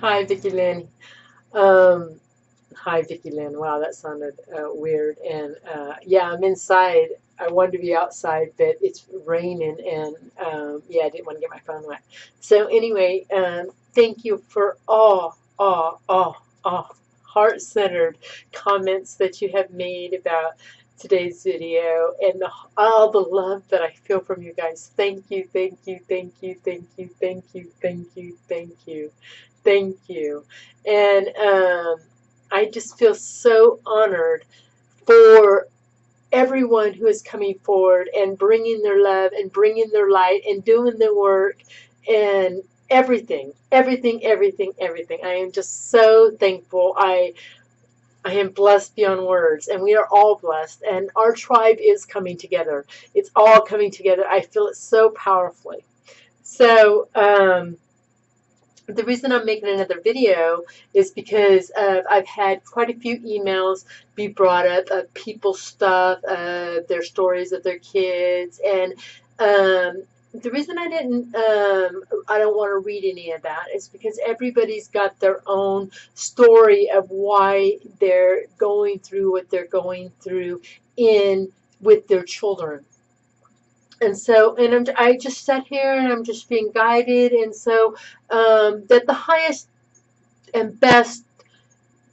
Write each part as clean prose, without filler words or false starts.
Hi, Vicky Lynn. Um, Hi, Vicky Lynn. Wow, that sounded weird. And yeah, I'm inside. I wanted to be outside, but it's raining, and yeah, I didn't want to get my phone wet. So anyway, thank you for all heart-centered comments that you have made about today's video, and all the love that I feel from you guys. Thank you, thank you, thank you, thank you, thank you, thank you, thank you, thank you. And I just feel so honored for everyone who is coming forward and bringing their love and bringing their light and doing the work and everything, everything, everything, everything. I am just so thankful. I am blessed beyond words, and we are all blessed, and our tribe is coming together. It's all coming together. I feel it so powerfully. So, the reason I'm making another video is because I've had quite a few emails be brought up of people's stuff, their stories of their kids, and the reason I don't want to read any of that is because everybody's got their own story of why they're going through what they're going through in with their children. And so, I just sat here and I'm just being guided. And so, that the highest and best,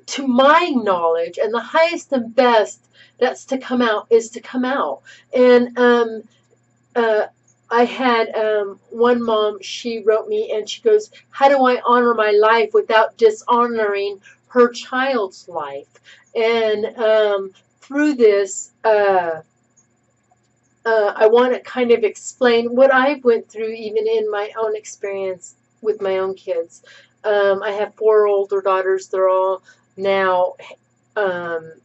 to my knowledge, and the highest and best that's to come out is to come out. And uh, I had one mom, she wrote me and she goes, how do I honor my life without dishonoring her child's life? And through this, I want to kind of explain what I went through even in my own experience with my own kids. I have 4 older daughters. They're all now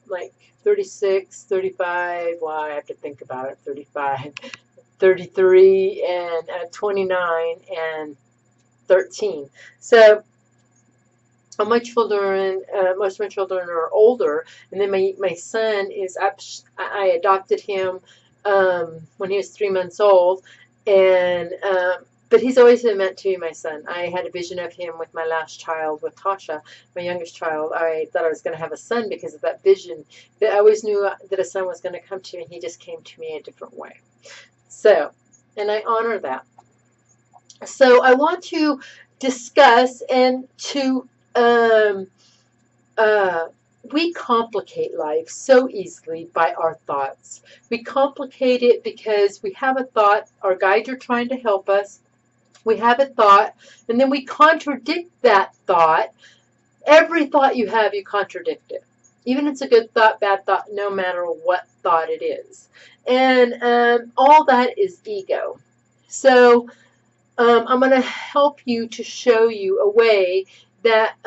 like 36, 35. Well, I have to think about it. 35, 33, and 29, and 13. So most of my children are older, and then my son is up. I adopted him when he was 3 months old, and but he's always been meant to be my son. I had a vision of him with my last child, with Tasha, my youngest child. I thought I was going to have a son because of that vision. But I always knew that a son was going to come to me, and he just came to me a different way. So, and I honor that. So I want to discuss and to we complicate life so easily by our thoughts. We complicate it because we have a thought, our guides are trying to help us. We have a thought, and then we contradict that thought. Every thought you have, you contradict it. Even if it's a good thought, bad thought, no matter what thought it is. And all that is ego. So I'm going to help you to show you a way that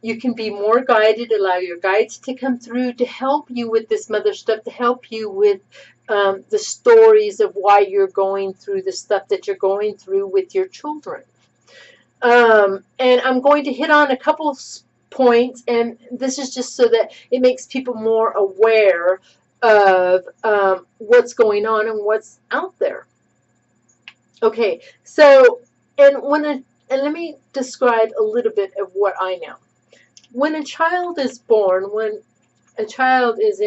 you can be more guided, allow your guides to come through to help you with this mother stuff, to help you with the stories of why you're going through the stuff that you're going through with your children. And I'm going to hit on a couple of points, and this is just so that it makes people more aware of what's going on and what's out there. Okay, so, and let me describe a little bit of what I know. When a child is born, when a child is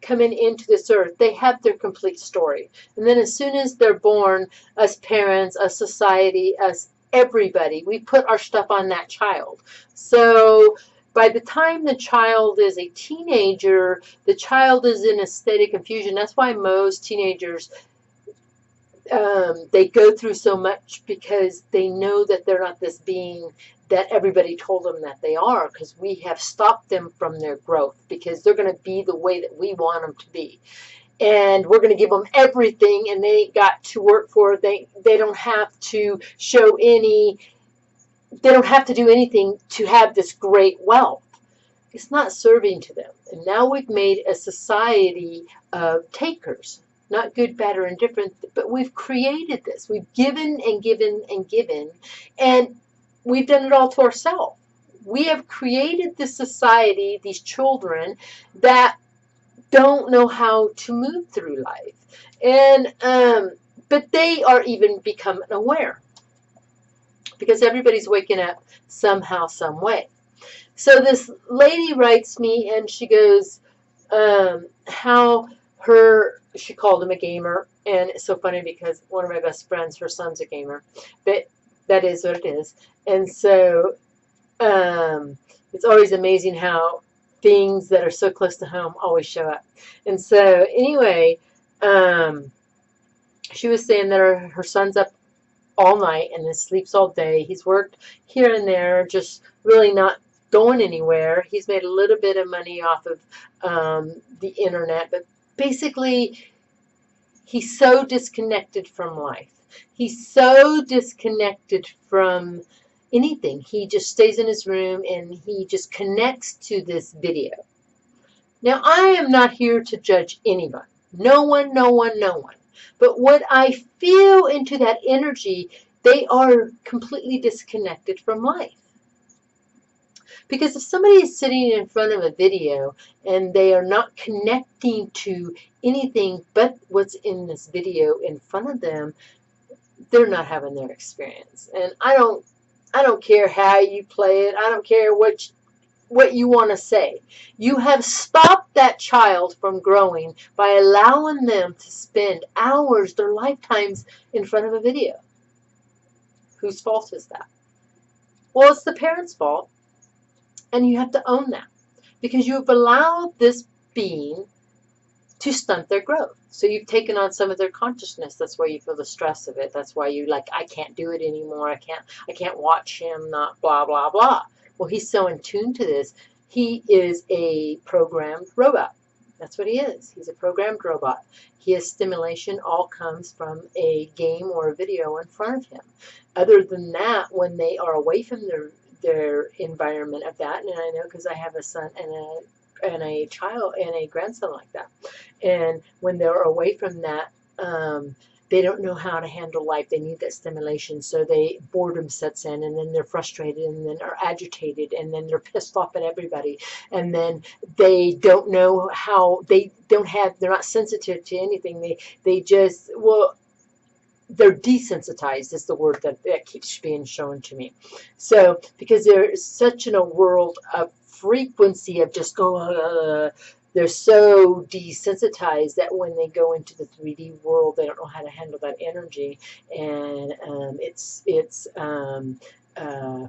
coming into this earth, they have their complete story. And then as soon as they're born, us parents, us society, us everybody, we put our stuff on that child. So by the time the child is a teenager, the child is in a state of confusion. That's why most teenagers, they go through so much, because they know that they're not this being that everybody told them that they are, because we have stopped them from their growth, because they're going to be the way that we want them to be. And we're going to give them everything, and they ain't got to work for it. They don't have to show any, they don't have to do anything to have this great wealth. It's not serving to them. And now we've made a society of takers. Not good, bad, or indifferent, but we've created this. We've given and given and given, and we've done it all to ourselves. We have created this society, these children, that don't know how to move through life. And but they are even becoming aware. because everybody's waking up somehow, some way. So this lady writes me, and she goes, how she called him a gamer, and it's so funny because one of my best friends, her son's a gamer, but that is what it is. And so it's always amazing how things that are so close to home always show up. And so anyway, she was saying that her son's up all night and then sleeps all day. He's worked here and there, just really not going anywhere. He's made a little bit of money off of the internet, but basically he's so disconnected from life. He's so disconnected from anything. He just stays in his room and he just connects to this video. Now, I am not here to judge anyone. No one, no one, no one. But what I feel into that energy, they are completely disconnected from life. Because if somebody is sitting in front of a video and they are not connecting to anything but what's in this video in front of them, they're not having their experience. And I don't care how you play it. I don't care what you want to say. You have stopped that child from growing by allowing them to spend hours, their lifetimes, in front of a video. Whose fault is that? Well, it's the parents' fault. And you have to own that. Because you've allowed this being to stunt their growth. So you've taken on some of their consciousness. That's why you feel the stress of it. That's why you like, I can't do it anymore. I can't watch him, not blah, blah, blah. Well, he's so in tune to this. He is a programmed robot. That's what he is. He's a programmed robot. His stimulation all comes from a game or a video in front of him. Other than that, when they are away from their environment of that, and I know because I have a son and a child and a grandson like that, and when they're away from that, they don't know how to handle life. They need that stimulation, so boredom sets in, and then they're frustrated, and then are agitated, and then they're pissed off at everybody, and then they don't know how, they're not sensitive to anything. They just, well, they're desensitized is the word that keeps being shown to me. So because they're such in a world of frequency of just they're so desensitized that when they go into the 3D world, they don't know how to handle that energy, and it's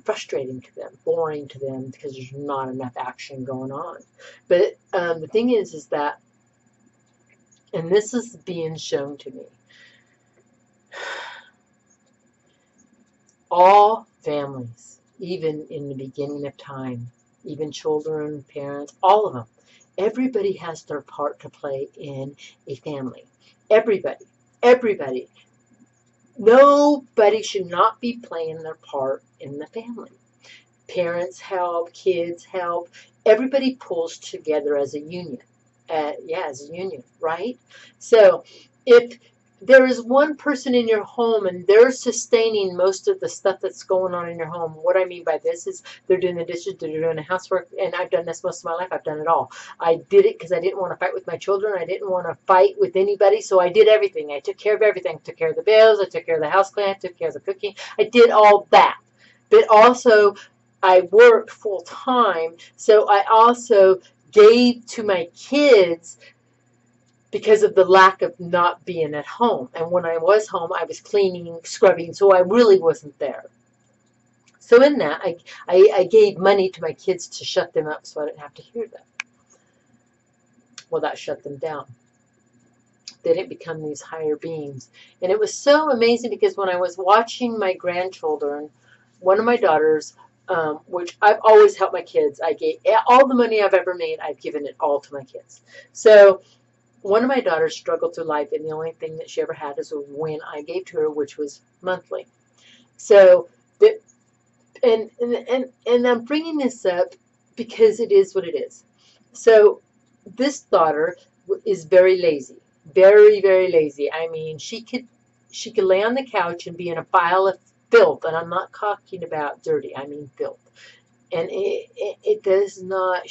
frustrating to them, boring to them, because there's not enough action going on. But the thing is that, and this is being shown to me, all families, even in the beginning of time, even children, parents, all of them, everybody has their part to play in a family. Everybody. Everybody. Nobody should not be playing their part in the family. Parents help, kids help. Everybody pulls together as a union. As a union, right? So if there is one person in your home and they're sustaining most of the stuff that's going on in your home. What I mean by this is they're doing the dishes, they're doing the housework, and I've done this most of my life. I've done it all. I did it because I didn't want to fight with my children. I didn't want to fight with anybody, so I did everything. I took care of everything. I took care of the bills. I took care of the house cleaning. I took care of the cooking. I did all that. But also, I worked full time, so I also gave to my kids because of the lack of not being at home. And when I was home, I was cleaning, scrubbing, so I really wasn't there. So in that, I gave money to my kids to shut them up so I didn't have to hear them. Well, that shut them down. They didn't become these higher beings. And it was so amazing because when I was watching my grandchildren, one of my daughters, which I've always helped my kids, I gave all the money I've ever made, I've given it all to my kids. So one of my daughters struggled through life, and the only thing that she ever had is when I gave to her, which was monthly. So, and I'm bringing this up because it is what it is. So, this daughter is very lazy, very, very lazy. I mean, she could lay on the couch and be in a pile of filth, and I'm not talking about dirty. I mean filth. And she does not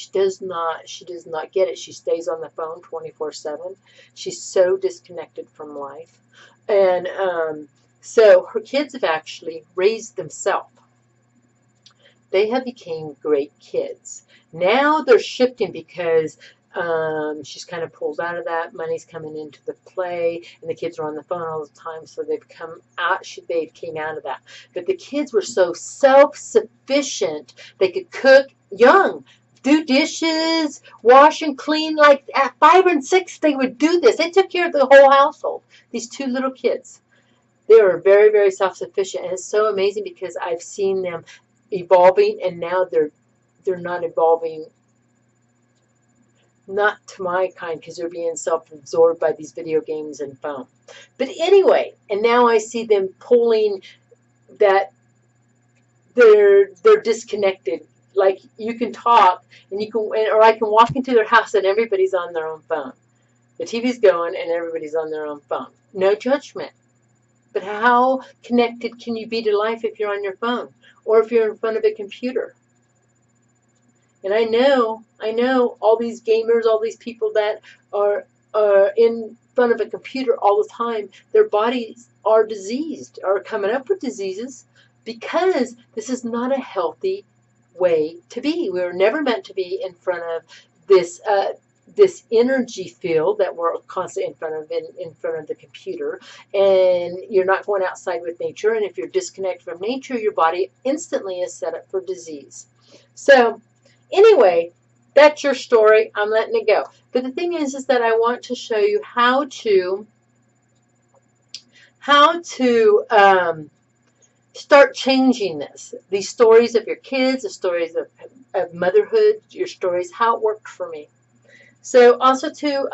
get it. She stays on the phone 24/7. She's so disconnected from life. And So her kids have actually raised themselves. They have become great kids. Now they're shifting because she's kind of pulled out of that. Money's coming into the play, and the kids are on the phone all the time, so they've come out. They came out of that. But the kids were so self-sufficient. They could cook young, do dishes, wash and clean. Like at 5 and 6, they would do this. They took care of the whole household. These two little kids. They were very, very self-sufficient, and it's so amazing because I've seen them evolving, and now they're not evolving, not to my kind, because they're being self-absorbed by these video games and phone. But anyway, and now I see them pulling that they're disconnected. Like you can talk, and you can, or I can walk into their house and everybody's on their own phone. The TV's going and everybody's on their own phone. No judgment. But how connected can you be to life if you're on your phone? Or if you're in front of a computer? And I know all these gamers, all these people that are in front of a computer all the time, their bodies are diseased, are coming up with diseases, because this is not a healthy way to be. We were never meant to be in front of this this energy field that we're constantly in front of the computer, and you're not going outside with nature. And if you're disconnected from nature, your body instantly is set up for disease. So anyway, that's your story. I'm letting it go. But the thing is that I want to show you how to start changing this. These stories of your kids, the stories of motherhood, your stories, how it worked for me. So also too,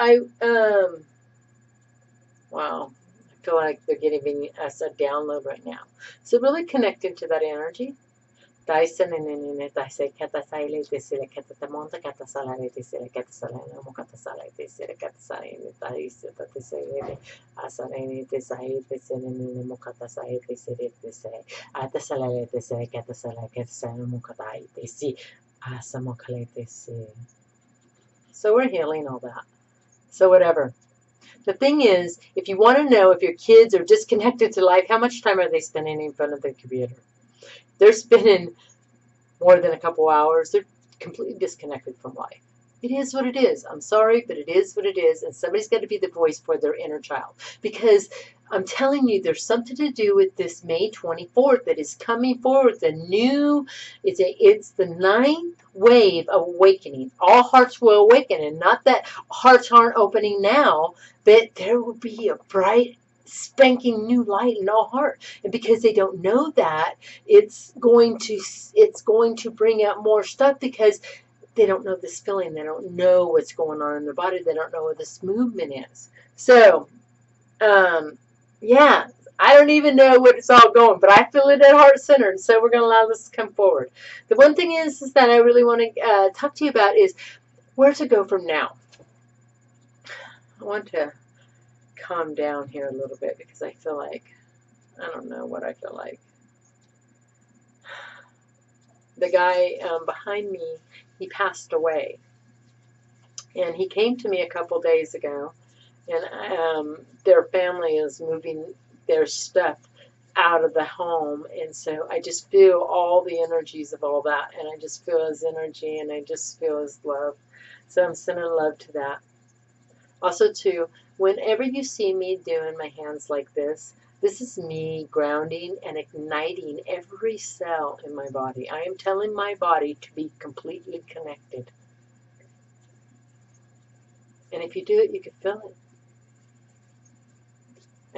wow, I feel like they're giving us a download right now. So really connecting to that energy. So we're healing all that. So whatever. The thing is, if you want to know if your kids are disconnected to life, how much time are they spending in front of the computer? They're spending more than a couple hours. They're completely disconnected from life. It is what it is. I'm sorry, but it is what it is. And somebody's got to be the voice for their inner child. Because I'm telling you, there's something to do with this May 24th that is coming forward. It's the 9th wave of awakening. All hearts will awaken. And not that hearts aren't opening now, but there will be a bright, spanking new light in all heart. And because they don't know that, it's going to bring out more stuff, because they don't know this feeling. They don't know what's going on in their body. They don't know what this movement is. So, yeah, I don't even know what it's all going, but I feel it at heart center, and so we're going to allow this to come forward. The one thing is that I really want to talk to you about is where to go from now. I want to calm down here a little bit, because I feel like, I don't know what I feel like. The guy behind me, he passed away. And he came to me a couple days ago, and their family is moving their stuff out of the home. And so I just feel all the energies of all that, and I just feel his energy, and I just feel his love. So I'm sending love to that. Also, too, whenever you see me doing my hands like this is me grounding and igniting every cell in my body. I am telling my body to be completely connected. And if you do it, you can feel it.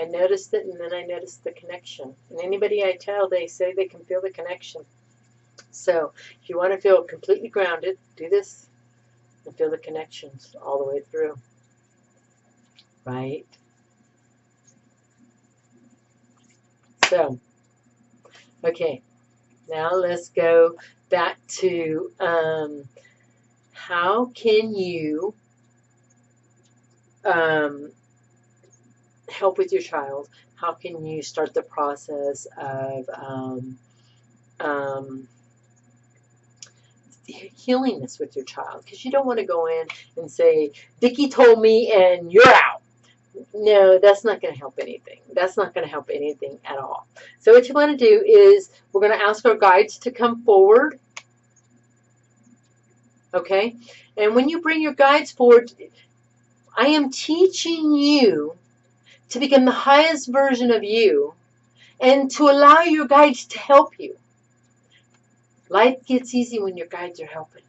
I noticed it, and then I noticed the connection. And anybody I tell, they say they can feel the connection. So if you want to feel completely grounded, do this and feel the connections all the way through. Right? So, okay, now let's go back to how can you help with your child? How can you start the process of healing this with your child? Because you don't want to go in and say, Vicki told me and you're out. No, that's not going to help anything. That's not going to help anything at all. So what you want to do is we're going to ask our guides to come forward. Okay? And when you bring your guides forward, I am teaching you to become the highest version of you and to allow your guides to help you. Life gets easy when your guides are helping.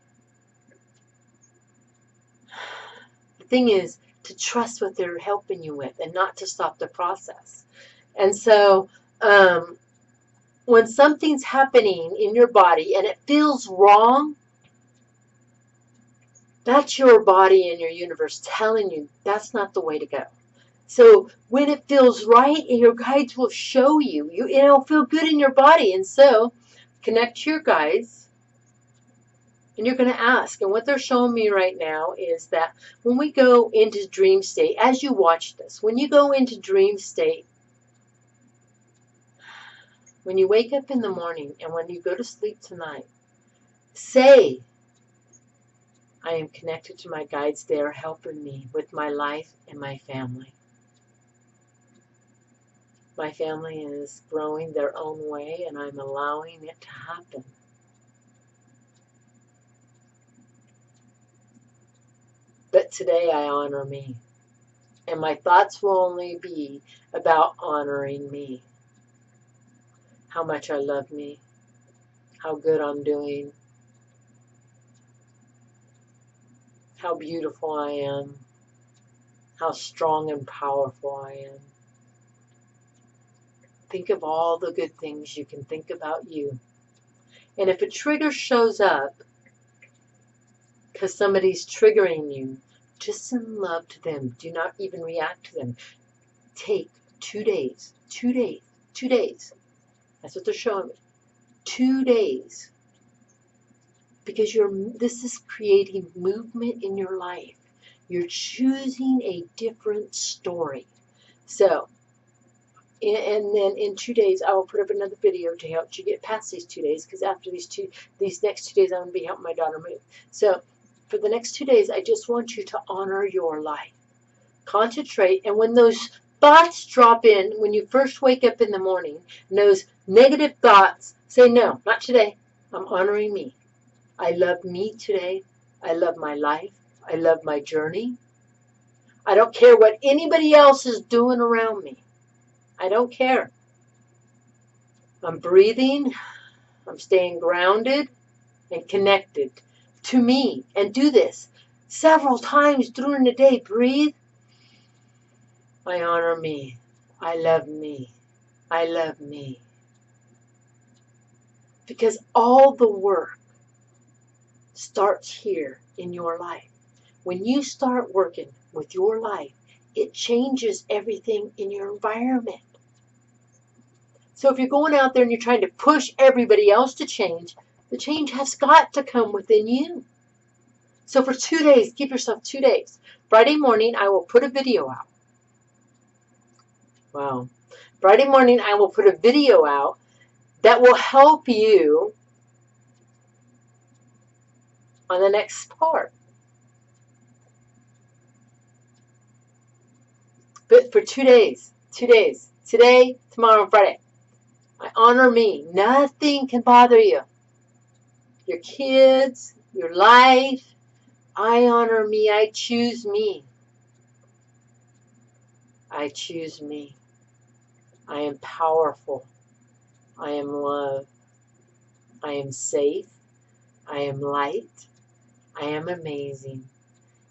The thing is to trust what they're helping you with and not to stop the process. And so when something's happening in your body and it feels wrong, that's your body and your universe telling you that's not the way to go. So when it feels right, your guides will show you. It'll feel good in your body. And so connect to your guides. And you're going to ask. And what they're showing me right now is that when we go into dream state, as you watch this, when you go into dream state, when you wake up in the morning and when you go to sleep tonight, say, I am connected to my guides. They are helping me with my life and my family. My family is growing their own way and I'm allowing it to happen. But today I honor me. And my thoughts will only be about honoring me. How much I love me. How good I'm doing. How beautiful I am. How strong and powerful I am. Think of all the good things you can think about you. And if a trigger shows up because somebody's triggering you, just send love to them. Do not even react to them. Take 2 days. 2 days. 2 days. That's what they're showing me. 2 days. Because this is creating movement in your life. You're choosing a different story. So, and then in 2 days, I will put up another video to help you get past these 2 days. Because after these next 2 days, I'm going to be helping my daughter move. So, for the next 2 days, I just want you to honor your life. Concentrate, and when those thoughts drop in, when you first wake up in the morning, and those negative thoughts, say, no, not today. I'm honoring me. I love me today. I love my life. I love my journey. I don't care what anybody else is doing around me. I don't care. I'm breathing. I'm staying grounded and connected to me. And do this several times during the day. Breathe. I honor me. I love me. I love me. Because all the work starts here in your life. When you start working with your life, it changes everything in your environment. So if you're going out there and you're trying to push everybody else to change, the change has got to come within you. So for 2 days, give yourself 2 days. Friday morning, I will put a video out. Wow. Friday morning, I will put a video out that will help you on the next part. But for 2 days, 2 days, today, tomorrow, and Friday, I honor me. Nothing can bother you. Your kids, your life. I honor me. I choose me. I choose me. I am powerful. I am love. I am safe. I am light. I am amazing.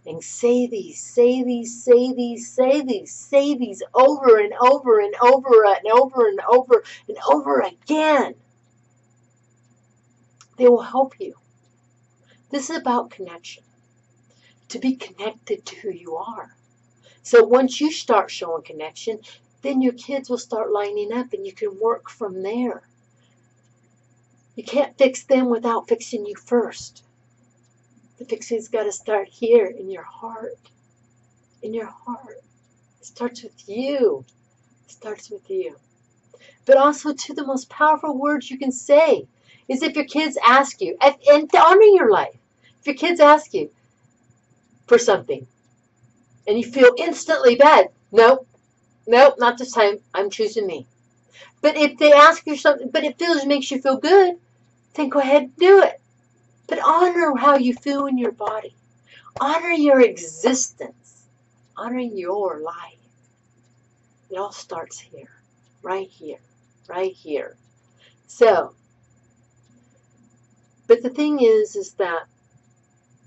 And say these, say these, say these, say these, say these over and over and over and over and over and over again. They will help you. This is about connection. To be connected to who you are. So once you start showing connection, then your kids will start lining up and you can work from there. You can't fix them without fixing you first. The fixing's got to start here in your heart. In your heart. It starts with you. It starts with you. But also, too, the most powerful words you can say is if your kids ask you, and to honor your life, if your kids ask you for something and you feel instantly bad, Nope, nope, not this time. I'm choosing me. But if they ask you something, but it makes you feel good, then go ahead and do it. But honor how you feel in your body. Honor your existence. Honor your life. It all starts here, right here, right here. So, but the thing is that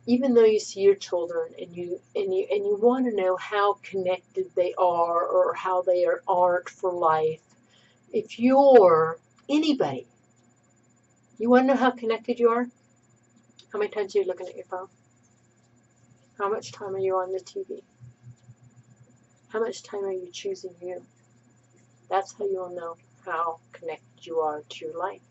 even though you see your children and you want to know how connected they are or how they aren't for life, if you're anybody, you want to know how connected you are? How many times are you looking at your phone? How much time are you on the TV? How much time are you choosing you? That's how you'll know how connected you are to your life.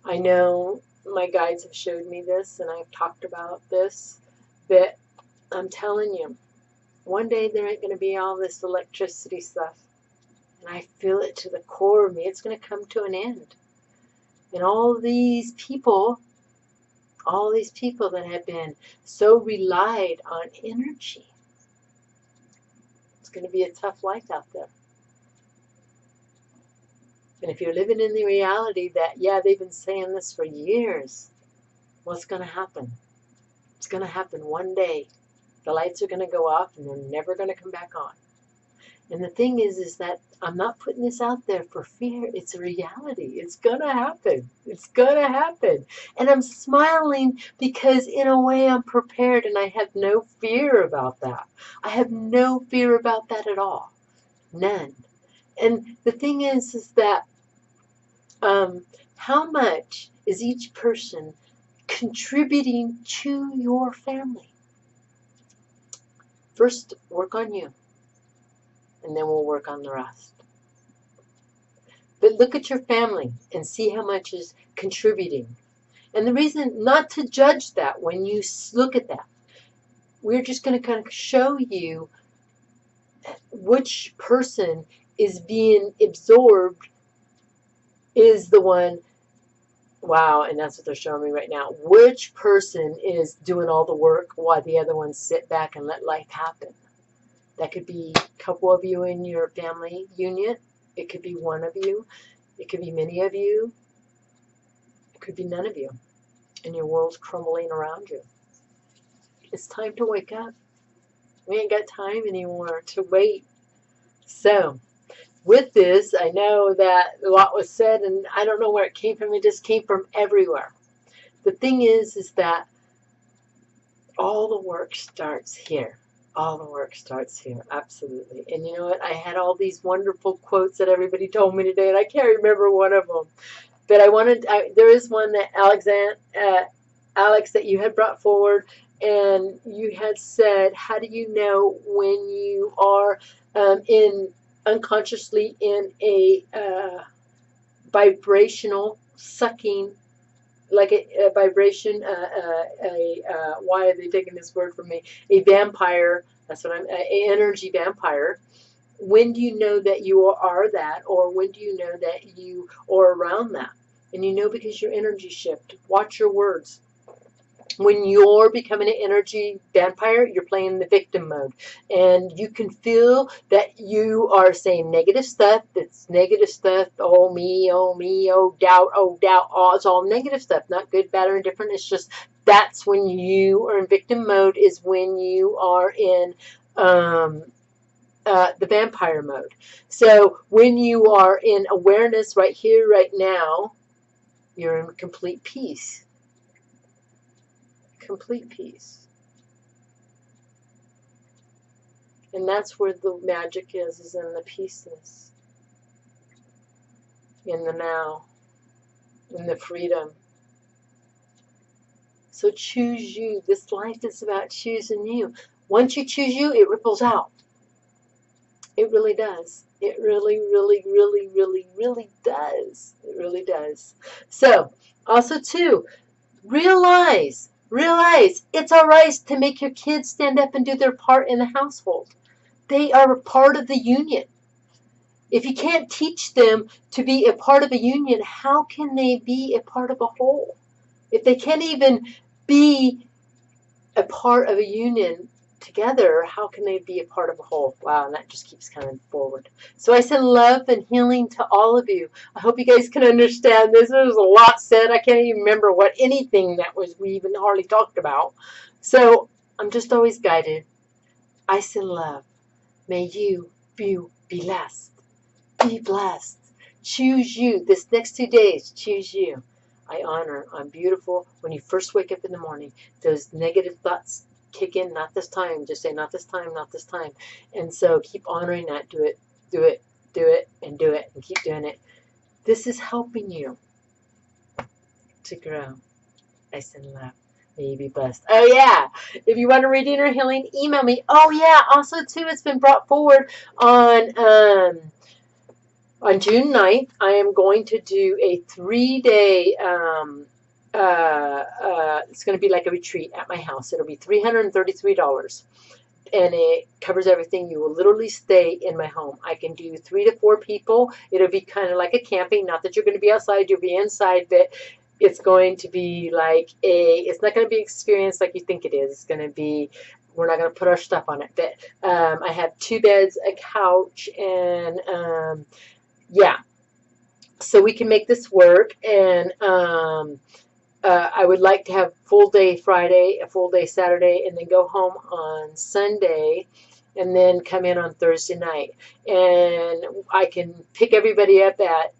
I know my guides have showed me this, and I've talked about this, but I'm telling you, one day there ain't going to be all this electricity stuff. And I feel it to the core of me. It's going to come to an end. And all these people that have been so relied on energy, it's going to be a tough life out there. And if you're living in the reality that, yeah, they've been saying this for years, what's going to happen? It's going to happen one day. The lights are going to go off and they're never going to come back on. And the thing is that I'm not putting this out there for fear. It's a reality. It's going to happen. It's going to happen. And I'm smiling because in a way I'm prepared and I have no fear about that. I have no fear about that at all. None. And the thing is that how much is each person contributing to your family? First, work on you, and then we'll work on the rest. But look at your family and see how much is contributing. And the reason not to judge that when you look at that, we're just going to kind of show you which person is being absorbed is the one. Wow, and that's what they're showing me right now. Which person is doing all the work while the other ones sit back and let life happen? That could be a couple of you in your family unit. It could be one of you. It could be many of you. It could be none of you. And your world's crumbling around you. It's time to wake up. We ain't got time anymore to wait. So, with this, I know that a lot was said, and I don't know where it came from. It just came from everywhere. The thing is that all the work starts here. All the work starts here, absolutely. And you know what? I had all these wonderful quotes that everybody told me today, and I can't remember one of them. But there is one that Alex, that you had brought forward, and you had said, how do you know when you are unconsciously in a vibrational sucking, like a vibration, why are they taking this word from me? A vampire, that's what I'm, an energy vampire. When do you know that you are that, or when do you know that you are around that? And you know because your energy shift. Watch your words. When you're becoming an energy vampire, you're playing the victim mode. And you can feel that you are saying negative stuff. That's negative stuff. Oh, me, oh, doubt, oh, doubt. Oh, it's all negative stuff. Not good, bad, or indifferent. It's just that's when you are in victim mode, is when you are in the vampire mode. So when you are in awareness right here, right now, you're in complete peace. Complete peace. And that's where the magic is in the peaceness, in the now, in the freedom. So choose you. This life is about choosing you. Once you choose you, it ripples out. It really does. It really, really, really, really, really does. It really does. So, also too, realize it's all right to make your kids stand up and do their part in the household. They are a part of the union. If you can't teach them to be a part of a union, how can they be a part of a whole? If they can't even be a part of a union, together, how can they be a part of a whole? Wow, and that just keeps coming forward. So I send love and healing to all of you. I hope you guys can understand this. There was a lot said. I can't even remember what anything that was we even hardly talked about. So I'm just always guided. I send love. May you be blessed. Be blessed. Choose you. This next 2 days, choose you. I honor. I'm beautiful. When you first wake up in the morning, those negative thoughts kick in. Not this time. Just say, not this time, not this time. And so keep honoring that. Do it, do it, do it, and do it. And keep doing it. This is helping you to grow. I send love. May you be blessed. Oh, yeah. If you want a reading or healing, email me. Oh, yeah. Also, too, it's been brought forward on June 9th, I am going to do a 3-day, it's going to be like a retreat at my house. It'll be $333. And it covers everything. You will literally stay in my home. I can do 3 to 4 people. It'll be kind of like a camping. Not that you're going to be outside. You'll be inside, but it's going to be like it's not going to be experience like you think it is. It's going to be, we're not going to put our stuff on it. But I have 2 beds, a couch, and yeah, so we can make this work. And I would like to have full day Friday, a full day Saturday, and then go home on Sunday, and then come in on Thursday night. And I can pick everybody up at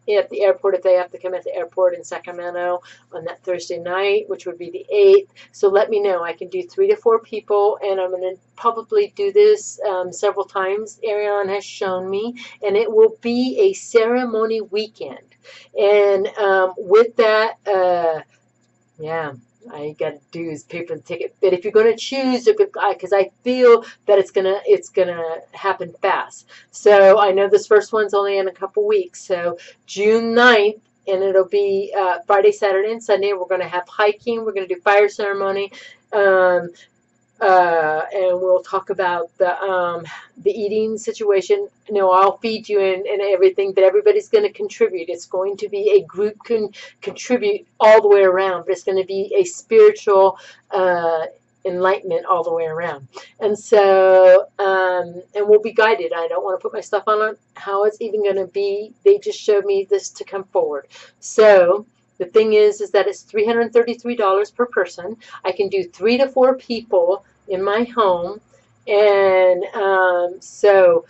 the airport if they have to come at the airport in Sacramento on that Thursday night, which would be the 8th. So let me know. I can do 3 to 4 people, and I'm going to probably do this several times. Ariane has shown me, and it will be a ceremony weekend. And with that, yeah, all you got to do is pay for the ticket. But if you're going to choose, because I feel that it's gonna happen fast. So I know this first one's only in a couple weeks. So June 9th, and it'll be Friday, Saturday, and Sunday. We're going to have hiking. We're going to do fire ceremony. And we'll talk about the eating situation. You know, I'll feed you and everything, but everybody's going to contribute. It's going to be a group contribute all the way around, but it's going to be a spiritual enlightenment all the way around. And so, and we'll be guided. I don't want to put my stuff on how it's even going to be. They just showed me this to come forward. So the thing is that it's $333 per person. I can do 3 to 4 people in my home. And so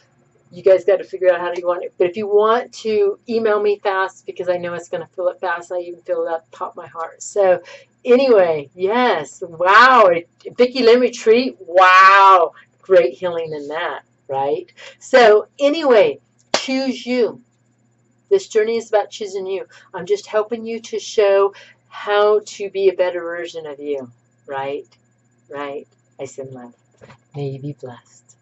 you guys got to figure out how you want it. But if you want to email me fast, because I know it's going to fill it fast. I even feel it at the top of my heart. So anyway, yes. Wow. Vicki Lynn retreat. Wow. Great healing in that, right? So anyway, choose you. This journey is about choosing you. I'm just helping you to show how to be a better version of you. Right? Right? I send love. May you be blessed.